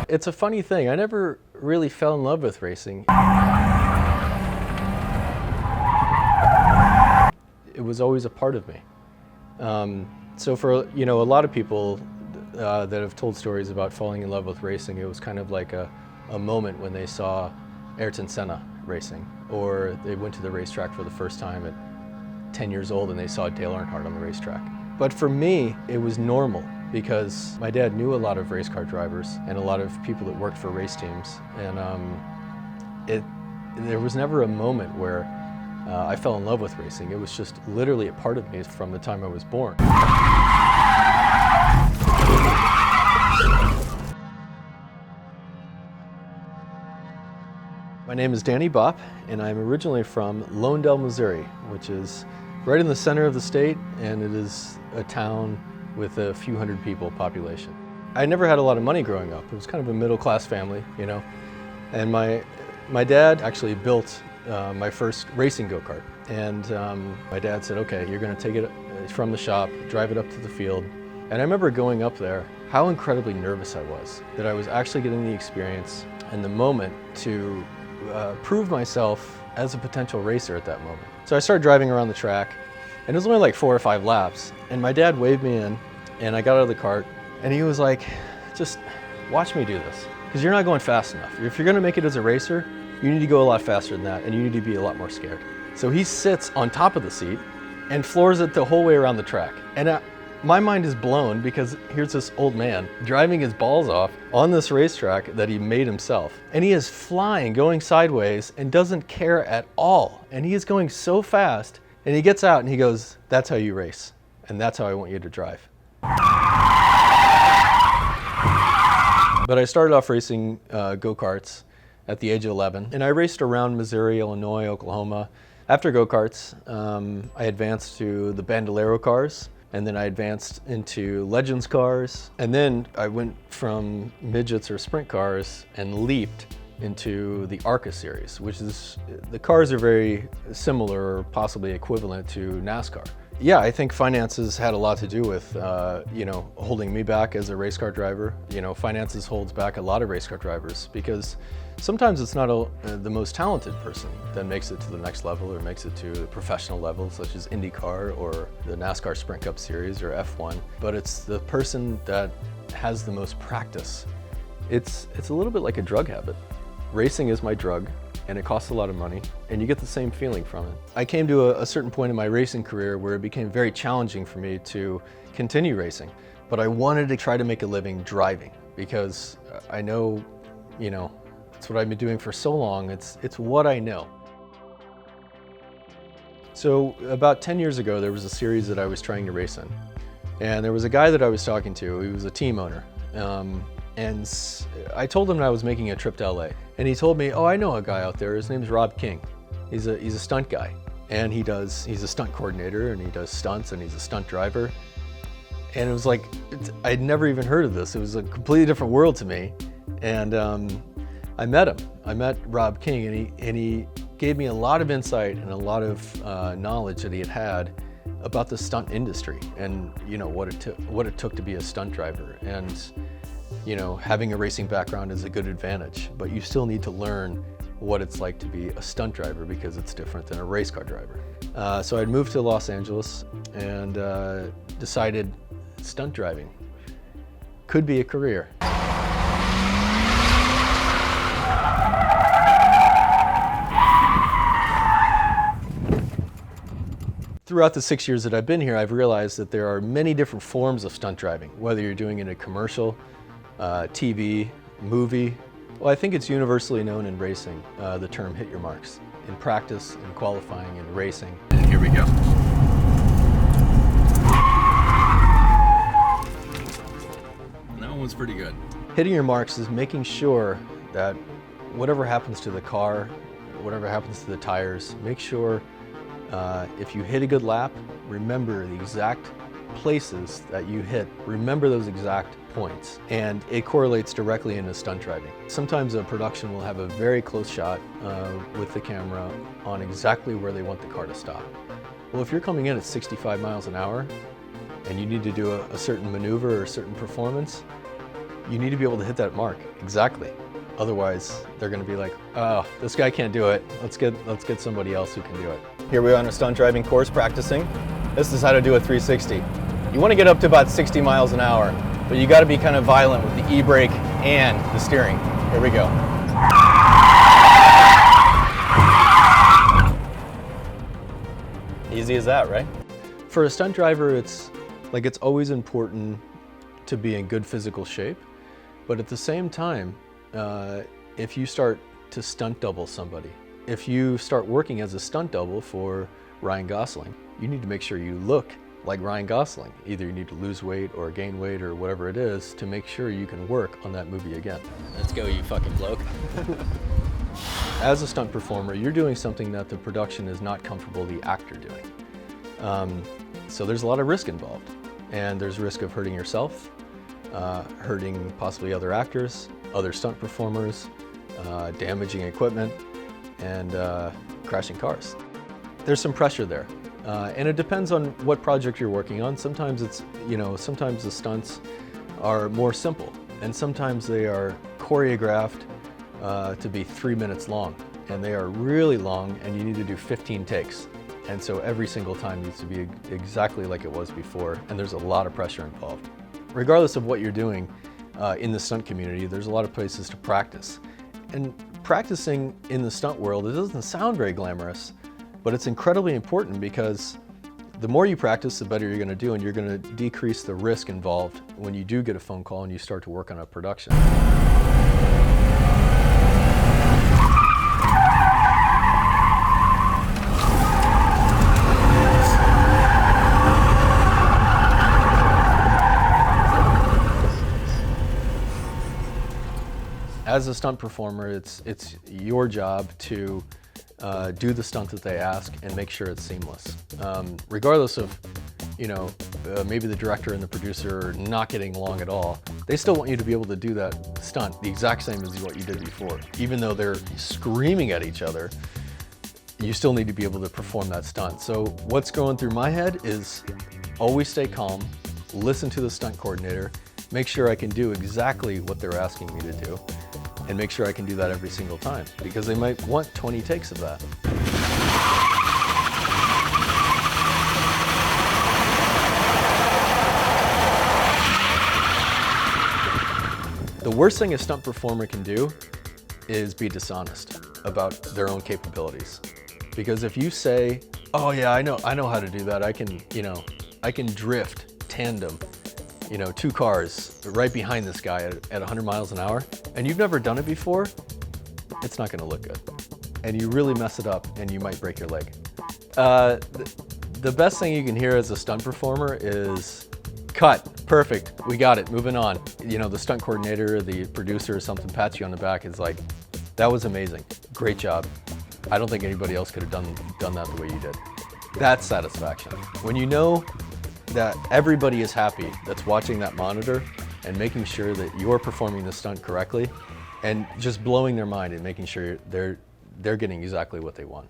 It's a funny thing. I never really fell in love with racing. It was always a part of me. So for a lot of people that have told stories about falling in love with racing, it was kind of like a moment when they saw Ayrton Senna racing, or they went to the racetrack for the first time at 10 years old and they saw Dale Earnhardt on the racetrack. But for me, it was normal because my dad knew a lot of race car drivers and a lot of people that worked for race teams, and there was never a moment where I fell in love with racing. It was just literally a part of me from the time I was born. My name is Danny Bopp, and I'm originally from Lowndale, Missouri, which is right in the center of the state, and it is a town with a few hundred people population. I never had a lot of money growing up. It was kind of a middle-class family, and my dad actually built my first racing go-kart. And my dad said, okay, you're gonna take it from the shop, drive it up to the field. And I remember going up there, how incredibly nervous I was, that I was actually getting the experience and the moment to prove myself as a potential racer at that moment. So I started driving around the track, and it was only like 4 or 5 laps, and my dad waved me in, and I got out of the cart, and he was like, just watch me do this, because you're not going fast enough. If you're gonna make it as a racer, you need to go a lot faster than that, and you need to be a lot more scared. So he sits on top of the seat and floors it the whole way around the track. And my mind is blown because here's this old man driving his balls off on this racetrack that he made himself. And he is flying, going sideways, and doesn't care at all. And he is going so fast, and he gets out and he goes, that's how you race, and that's how I want you to drive. But I started off racing go-karts at the age of 11, and I raced around Missouri, Illinois, Oklahoma. After go-karts, I advanced to the Bandolero cars, and then I advanced into Legends cars, and then I went from midgets or sprint cars and leaped into the ARCA series, which is, the cars are very similar or possibly equivalent to NASCAR. Yeah, I think finances had a lot to do with, holding me back as a race car driver. Finances holds back a lot of race car drivers because sometimes it's not the most talented person that makes it to the next level or makes it to the professional level, such as IndyCar or the NASCAR Sprint Cup Series or F1, but it's the person that has the most practice. It's a little bit like a drug habit. Racing is my drug, and it costs a lot of money, and you get the same feeling from it. I came to a certain point in my racing career where it became very challenging for me to continue racing, but I wanted to try to make a living driving because I know, it's what I've been doing for so long. It's what I know. So about 10 years ago, there was a series that I was trying to race in, and there was a guy that I was talking to. He was a team owner. And I told him I was making a trip to LA, and he told me, oh, I know a guy out there. His name's Rob King. He's a stunt guy, and he's a stunt coordinator, and he does stunts, and he's a stunt driver. And it was like, I'd never even heard of this. It was a completely different world to me. And I met him. I met Rob King, and he gave me a lot of insight and a lot of knowledge that he had about the stunt industry and what it took to be a stunt driver. And having a racing background is a good advantage, but you still need to learn what it's like to be a stunt driver because it's different than a race car driver. So I'd moved to Los Angeles and decided stunt driving could be a career. Throughout the 6 years that I've been here, I've realized that there are many different forms of stunt driving, whether you're doing it in a commercial, TV, movie. Well, I think it's universally known in racing, the term hit your marks. In practice, in qualifying, in racing. And here we go. That one's pretty good. Hitting your marks is making sure that whatever happens to the car, whatever happens to the tires, make sure if you hit a good lap, remember the exact places that you hit. Remember those exact points, and it correlates directly into stunt driving. Sometimes a production will have a very close shot with the camera on exactly where they want the car to stop. Well, if you're coming in at 65 miles an hour and you need to do a certain maneuver or a certain performance, you need to be able to hit that mark exactly. Otherwise, they're going to be like, oh, this guy can't do it. Let's get somebody else who can do it. Here we are on a stunt driving course practicing. This is how to do a 360. You want to get up to about 60 miles an hour, but you got to be kind of violent with the e-brake and the steering. Here we go. Easy as that, right? For a stunt driver, it's always important to be in good physical shape, but at the same time, if you start to stunt double somebody, if you start working as a stunt double for Ryan Gosling, you need to make sure you look like Ryan Gosling. Either you need to lose weight or gain weight or whatever it is to make sure you can work on that movie again. Let's go, you fucking bloke. As a stunt performer, you're doing something that the production is not comfortable the actor doing. So there's a lot of risk involved, and there's risk of hurting yourself, hurting possibly other actors, other stunt performers, damaging equipment, and crashing cars. There's some pressure there, and it depends on what project you're working on. Sometimes sometimes the stunts are more simple, and sometimes they are choreographed to be 3 minutes long, and they are really long, and you need to do 15 takes. And so every single time needs to be exactly like it was before, and there's a lot of pressure involved. Regardless of what you're doing in the stunt community, there's a lot of places to practice. And practicing in the stunt world, it doesn't sound very glamorous, but it's incredibly important because the more you practice, the better you're going to do, and you're going to decrease the risk involved when you do get a phone call and you start to work on a production. As a stunt performer, it's your job to do the stunt that they ask and make sure it's seamless. Regardless of, maybe the director and the producer are not getting along at all, they still want you to be able to do that stunt the exact same as what you did before. Even though they're screaming at each other, you still need to be able to perform that stunt. So what's going through my head is always stay calm, listen to the stunt coordinator, make sure I can do exactly what they're asking me to do, and make sure I can do that every single time, because they might want 20 takes of that. The worst thing a stunt performer can do is be dishonest about their own capabilities. Because if you say, oh yeah, I know how to do that, I can drift tandem, 2 cars right behind this guy at 100 miles an hour, and you've never done it before, it's not gonna look good. And you really mess it up and you might break your leg. The best thing you can hear as a stunt performer is, cut, perfect, we got it, moving on. The stunt coordinator, the producer or something pats you on the back, is like, that was amazing, great job. I don't think anybody else could have done that the way you did. That's satisfaction. When you know that everybody is happy that's watching that monitor and making sure that you're performing the stunt correctly and just blowing their mind and making sure they're getting exactly what they want.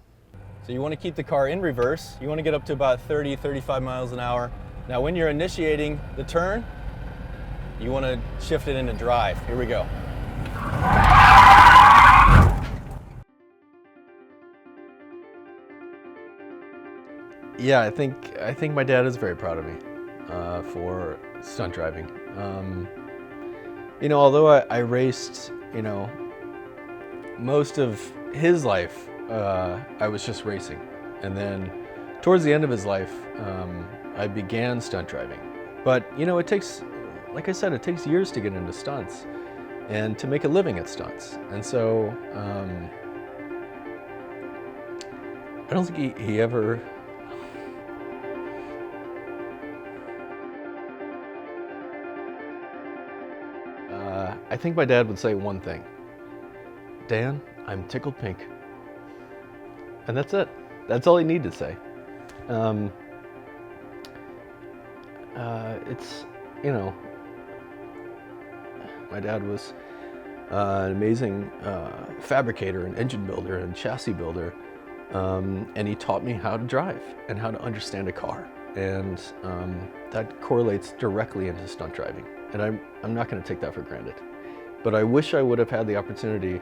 So you want to keep the car in reverse. You want to get up to about 30, 35 miles an hour. Now when you're initiating the turn, you want to shift it into drive. Here we go. Yeah, I think my dad is very proud of me for stunt driving. Although I raced, most of his life, I was just racing. And then towards the end of his life, I began stunt driving. But, it takes, like I said, it takes years to get into stunts and to make a living at stunts. And so, I don't think he ever... I think my dad would say one thing: Dan, I'm tickled pink. And that's it. That's all he needed to say. It's, my dad was an amazing fabricator and engine builder and chassis builder. And he taught me how to drive and how to understand a car. And that correlates directly into stunt driving. and I'm not going to take that for granted. But I wish I would have had the opportunity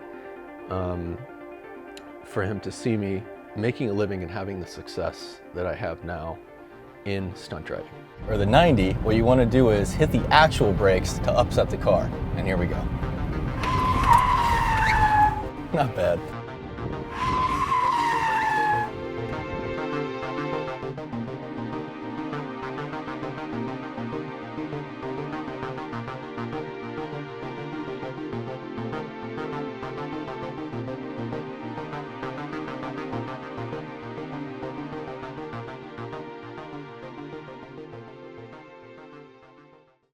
for him to see me making a living and having the success that I have now in stunt driving. Or the 90, what you want to do is hit the actual brakes to upset the car. And here we go. Not bad.